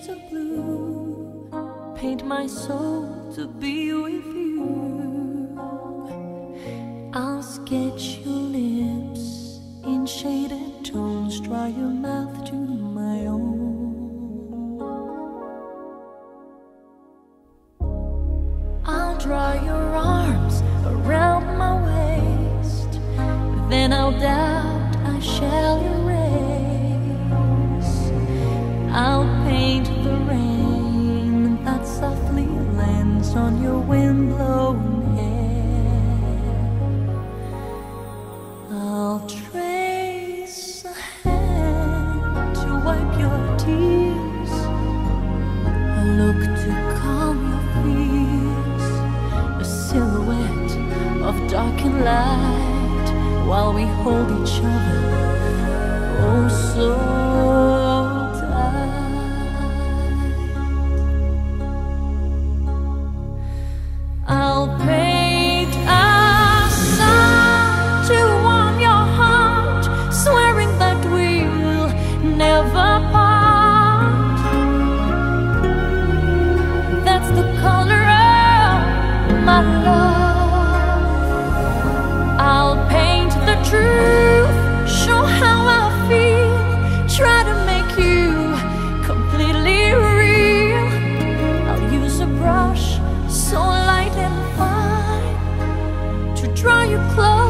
shades of blue, paint my soul to be with you. I'll sketch your lips in shaded tones, draw your mouth to my own. I'll draw your arms around my waist, then I'll doubt I shall erase. I'll paint the rain that softly lands on your wind-blown hair. I'll trace a hand to wipe your tears, a look to calm your fears, a silhouette of darkened light while we hold each other oh so tight. I'll paint a sun to warm your heart, swearing that we'll never part. That's the color of my love. I'll paint the truth, show how I feel, try to make you completely real. I'll use a brush so light and fine to draw you close.